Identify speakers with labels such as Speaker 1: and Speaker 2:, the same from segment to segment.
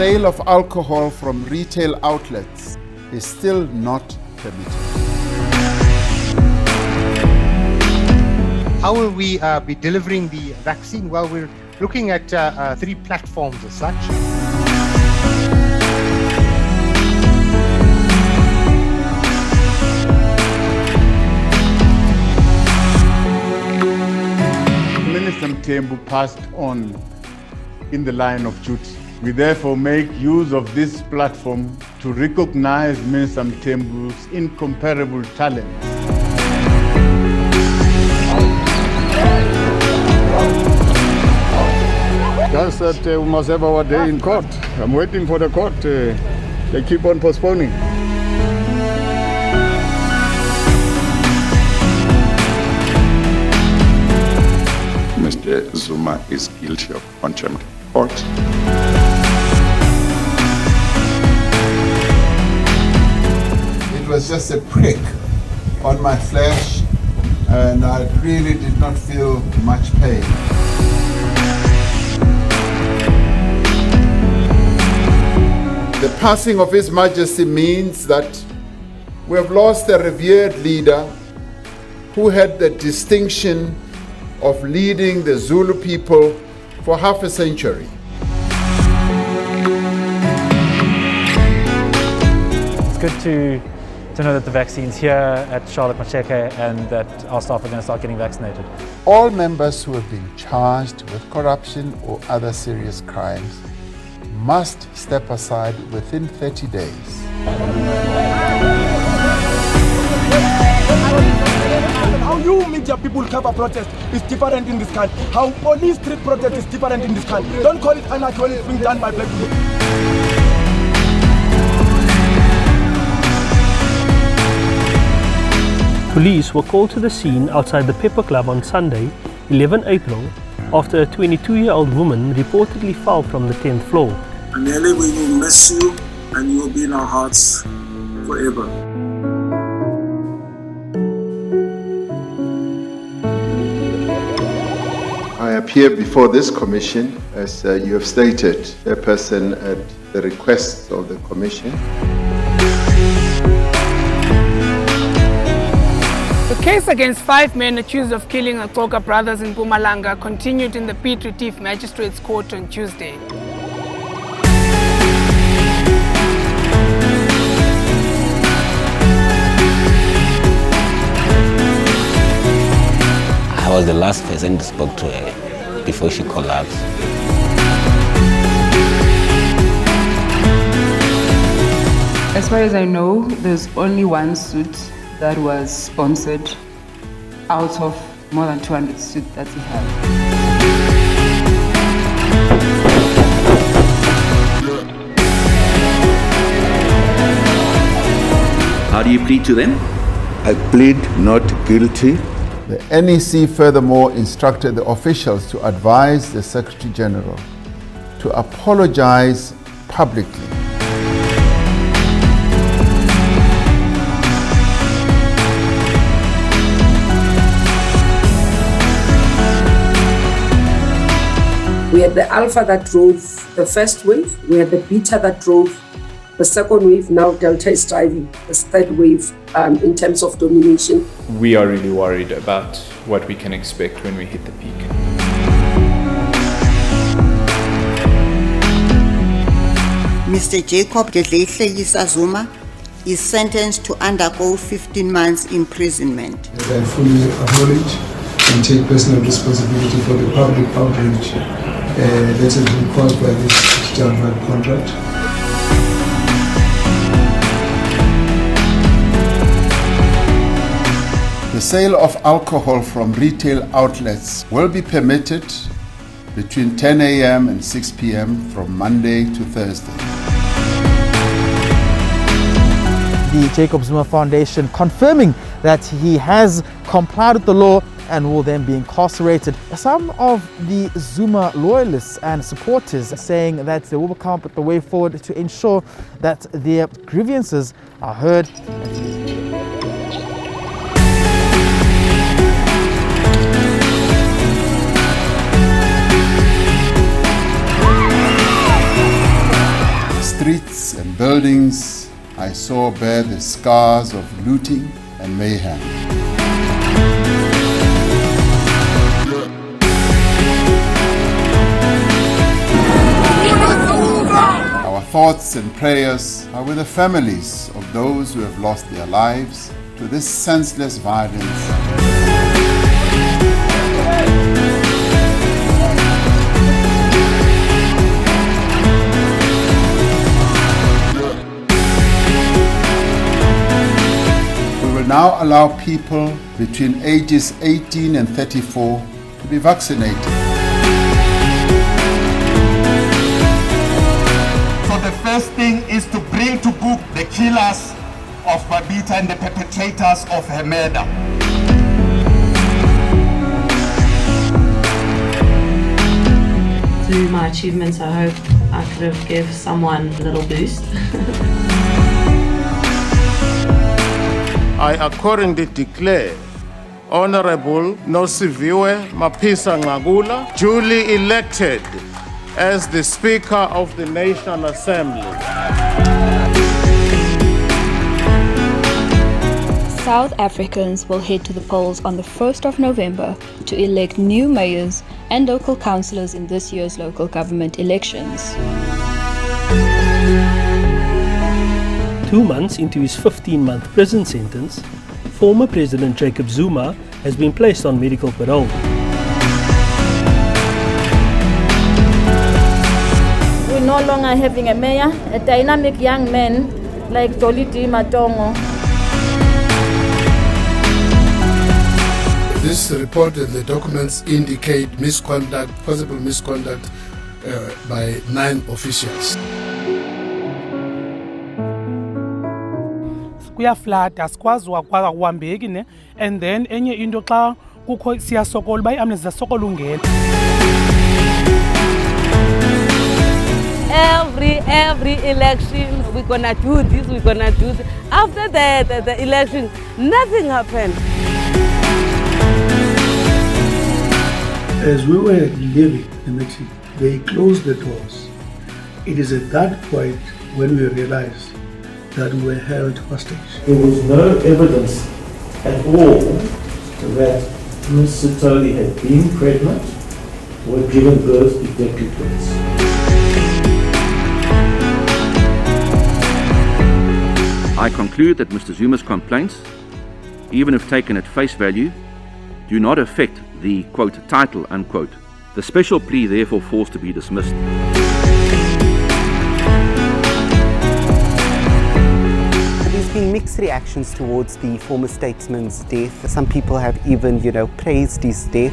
Speaker 1: sale of alcohol from retail outlets is still not permitted.
Speaker 2: How will we be delivering the vaccine? Well, we're looking at 3 platforms as such.
Speaker 1: Minister Mthembu passed on in the line of duty. We therefore make use of this platform to recognize Minister Mthembu's incomparable talent. Just that we must have our day in court. I'm waiting for the court. They keep on postponing.
Speaker 3: Mr. Zuma is guilty of contempt of court.
Speaker 1: It was just a prick on my flesh, and I really did not feel much pain. The passing of His Majesty means that we have lost a revered leader who had the distinction of leading the Zulu people for half a century.
Speaker 4: It's good to know that the vaccine's here at Charlotte Macheke and that our staff are going to start getting vaccinated.
Speaker 1: All members who have been charged with corruption or other serious crimes must step aside within 30 days.
Speaker 5: How you media people cover protest is different in this country. How police street protest is different in this country. Don't call it anarchy when it's being done by black people.
Speaker 6: Police were called to the scene outside the Pepper Club on Sunday, 11 April, after a 22-year-old woman reportedly fell from the 10th floor.
Speaker 7: Nelly, we will miss you and you will be in our hearts forever.
Speaker 1: I appear before this commission, as you have stated, Chairperson, at the request of the commission.
Speaker 8: The case against 5 men accused of killing the Xhoka brothers in Mpumalanga continued in the Piet Retief Magistrates Court on Tuesday.
Speaker 9: I was the last person to spoke to her before she collapsed.
Speaker 10: As far as I know, there's only one suit that was sponsored out of more than 200 suits that he had.
Speaker 11: How do you plead to them?
Speaker 1: I plead not guilty. The NEC furthermore instructed the officials to advise the Secretary General to apologize publicly.
Speaker 12: We had the Alpha that drove the first wave, we had the Beta that drove the second wave, now Delta is driving the third wave in terms of domination.
Speaker 13: We are really worried about what we can expect when we hit the peak.
Speaker 14: Mr. Jacob Gedleyihlekisa Zuma is sentenced to undergo 15 months imprisonment.
Speaker 15: I fully acknowledge and take personal responsibility for the public outrage that has been caused by this Java contract.
Speaker 1: The sale of alcohol from retail outlets will be permitted between 10 a.m. and 6 p.m. from Monday to Thursday.
Speaker 16: The Jacob Zuma Foundation confirming that he has complied with the law and will then be incarcerated. Some of the Zuma loyalists and supporters saying that they will come up with the way forward to ensure that their grievances are heard.
Speaker 1: I saw bear the scars of looting and mayhem. Our thoughts and prayers are with the families of those who have lost their lives to this senseless violence. We will now allow people between ages 18 and 34 to be vaccinated.
Speaker 5: So the first thing is to bring to book the killers of Babita and the perpetrators of her murder.
Speaker 17: Through my achievements, I hope I could have given someone a little boost.
Speaker 5: I accordingly declare Honorable Nosiviwe Mapisa Ngagula duly elected as the Speaker of the National Assembly.
Speaker 18: South Africans will head to the polls on the 1st of November to elect new mayors and local councillors in this year's local government elections.
Speaker 6: 2 months into his 15-month prison sentence, former President Jacob Zuma has been placed on medical parole.
Speaker 19: We're no longer having a mayor, a dynamic young man like Dolidi Matongo.
Speaker 15: This report and the documents indicate misconduct, possible misconduct by 9 officials.
Speaker 20: Kuyaflata sikwazi ukuhambeki ne and then enye into xa kukho siyasokola bayi ambulensi zasokola ungena.
Speaker 21: Every election we're gonna do this, we're gonna do this. After the election, nothing happened.
Speaker 22: As we were leaving the meeting, they closed the doors. It is at that point when we realized that we were held hostage.
Speaker 23: There was no evidence at all that Ms. Sitoli had been pregnant or given birth to defective twins.
Speaker 11: I conclude that Mr. Zuma's complaints, even if taken at face value, do not affect the, quote, title, unquote. The special plea therefore forced to be dismissed.
Speaker 24: There's been mixed reactions towards the former statesman's death. Some people have even, praised his death.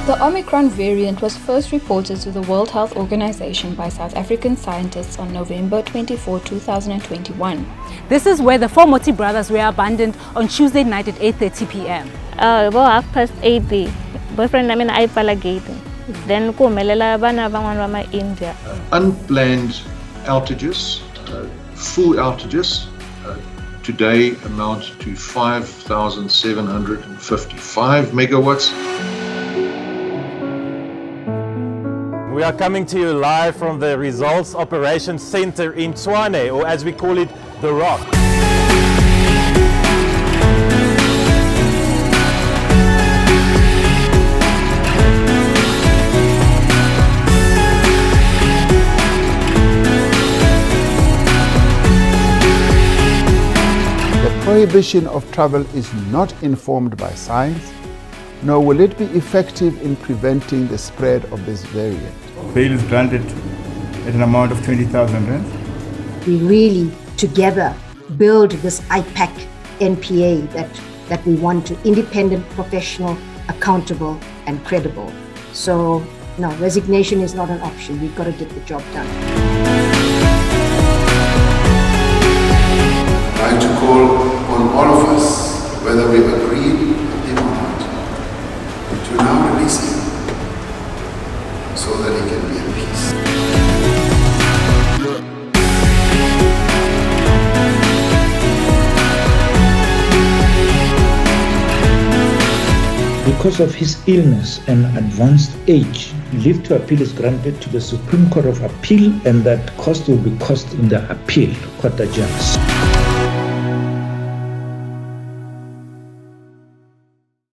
Speaker 18: The Omicron variant was first reported to the World Health Organization by South African scientists on November 24, 2021.
Speaker 25: This is where the 4 Moti brothers were abandoned on Tuesday night at 8:30 p.m.
Speaker 26: About 8:30, boyfriend namin ay palagating. Then kumelela bana bangwan ba India.
Speaker 27: Unplanned outages, full outages, today amount to 5,755 megawatts.
Speaker 28: We are coming to you live from the Results Operations Center in Tshwane, or as we call it, The Rock.
Speaker 1: The prohibition of travel is not informed by science, nor will it be effective in preventing the spread of this variant.
Speaker 29: Bail is granted at an amount of 20,000 rand.
Speaker 30: We really together build this IPAC NPA that we want to independent, professional, accountable and credible. So no, resignation is not an option. We've got to get the job done.
Speaker 1: I'd like to call on all of us, whether we agree with him or not, to now release him so that he can be at peace.
Speaker 2: Because of his illness and advanced age, leave to appeal is granted to the Supreme Court of Appeal, and that cost will be cost in the appeal court adjourns.